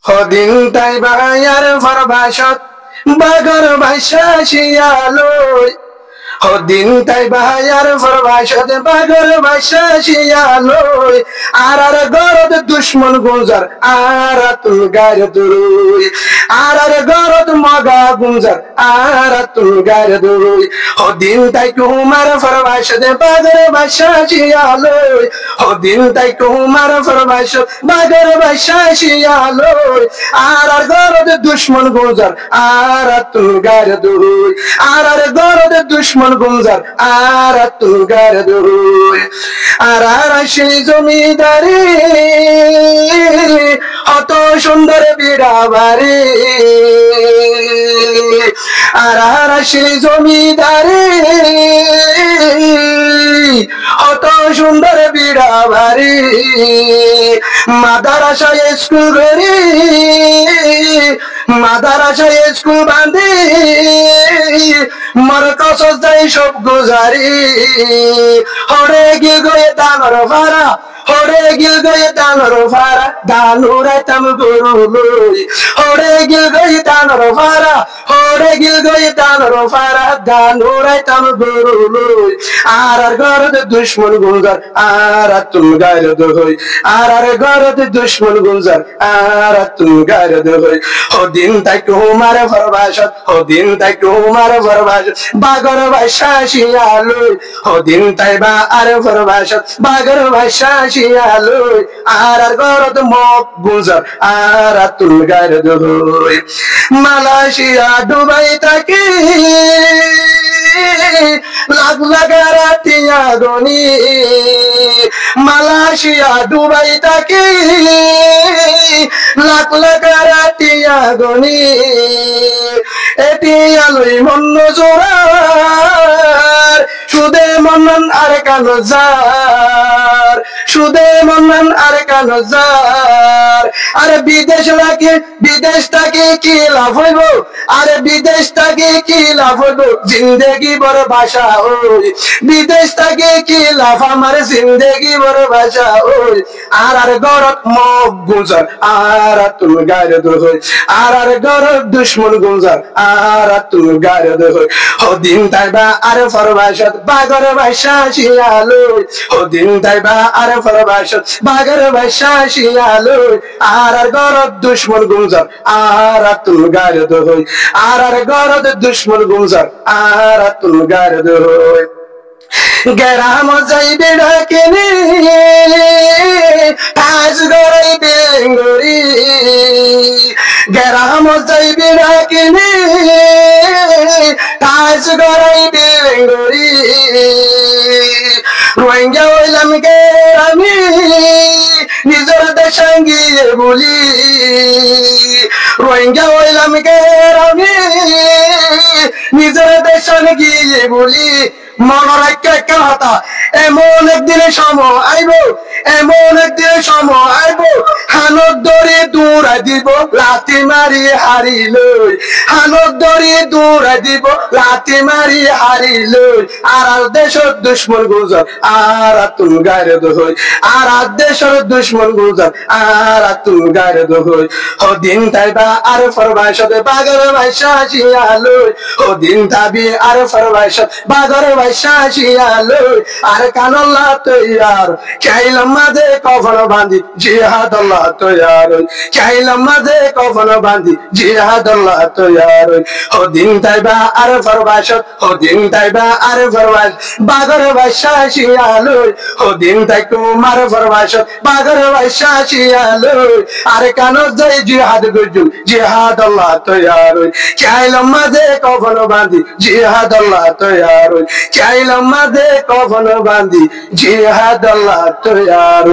হদিন তাই বায়ার ফরবাসত বাগর ভাষা শিয়ালই হদিন তাই বায়ার ফরবাসত বাগর ভাষা শিয়ালই আর গরদ দুশ্মন গুঞ্জার আর তুল গার দুরুই আর গরদ মগা গুঞ্জার আর তুল গার দুরুই হদিন তাই কুমার ফরবাসত বাগর ভাষা শিয়ালই হদিন তাই কুমার ফরবাসত বাগর ভাষা শিয়ালই আর গরদ দুশ্মন গুঞ্জার আর তুল গার দুরুই আর গরদ দুশ্মন গুঞ্জার আর তুল গার দুরুই আর সেই জমিদারি অত সুন্দর বিড়াবাড়ি আর সেই জমিদারি অত সুন্দর বিড়াবাড়ি মাদারাসায় স্কুল গড়ি মাদারাসায় স্কুল বাঁধি মর কসস যাই সব গুজারি হরে গিয়ে গয়ে দানর ভাড়া হরে গিয়ে গয়ে দানর ভাড়া দানুরে তাম গুরুলই হরে গিয়ে গয়ে দানর ভাড়া হরে গিয়ে গয়ে দানর ভাড়া দানুরে তাম গুরুলই আর গরদ দুশ্মন গুঞ্জার আর তুম গায়র দহই আর গরদ দুশ্মন গুঞ্জার আর তুম গায়র দহই হদিন তাই কুমার ফরবাসত হদিন তাই কুমার ফরবাসত বাগর ভাষা শিয়ালই হদিন তাই বা আর ফরবাসত বাগর ভাষা শিয়ালই আর গরদ মক গুঞ্জার আর তুল গায়র দহই মালয়েশিয়া দুবাই থাকি লাখ লাগারা টিয়া গনি মালয়েশিয়া দুবাই থাকি লাখ লাগারা টিয়া গনি এটি আলোই মন্ন জোড়ার সুদে মন্নন আর কানো যার সুদে মন্নন আর কানো যার আরে বিদেশ লাগে বিদেশ থেকে কি লাভ হইব আরে বিদেশ থেকে কি লাভ হইব জিন্দেগি বড় ভাষা ওই বিদেশ থেকে কি লাভ আমার জিন্দেগি বড় ভাষা ওই আর গরত মগ গুঞ্জার আর তুল গায়র দহই আর গরত দুশ্মন গুঞ্জার আর তুল গায়র দহই হদিন তাইবা আর ফরবাসত বাগর ভাষা শিয়ালই হদিন তাইবা আর ফরবাসত বাগর ভাষা শিয়ালই আর গরত দুশ্মন গুঞ্জার আর তুল গায়র দহই আর গরত দুশ্মন গুঞ্জার আর তুল গায়র দহই গেরাম যাইবে ডাকিনি আজ গড়াই বেঙ্গরি গেরাম যাইবে ডাকিনি আজ গড়াই বেঙ্গরি রোহিঙ্গা হইলাম গেরামি নিজের দেশে গিয়ে বলি রোহিঙ্গা হইলাম গেরামি নিজের দেশে গিয়ে বলি মনে রাখে একটা কথা এমন একদিনের সময় আইব এমন একদিনের সময় আইব হানত ধরে দৌড়াই দিব লাথি মারি হারিলই হানত ধরে দৌড়াই দিব লাথি মারি হারিলই আর দেশের দুশ্মন গুজর আর তুল গায়র দহই আর দেশের দুশ্মন গুজর আর তুল গায়র দহই হদিন তাইবা আর ফরবাসত বাগর ভাষা শিয়ালই হদিন তাবি আর ফরবাসত বাগর ভাষা শিয়ালই আর কানল্লাহ তৈয়ার চাইলাম মাঝে কফন বাঁধি জিহাদ আল্লাহ তৈয়ার চাইলাম মাঝে কফন বাঁধি জিহাদ আল্লাহ তৈয়ার হদিন তাইবা আর ফরবাসত হদিন তাইবা আর ফরবাসত বাগর ভাষা শিয়ালই হদিন তাই কুমার ফরবাসত বাগর ভাষা শিয়ালই আর কানত যাই জিহাদ গজু জিহাদ আল্লাহ তৈয়ার চাইলাম মাঝে কফন বাঁধি জিহাদ আল্লাহ তৈয়ার চাইলাম মাঝে কফন বাঁধি জিহাদ আল্লাহ তৈয়ার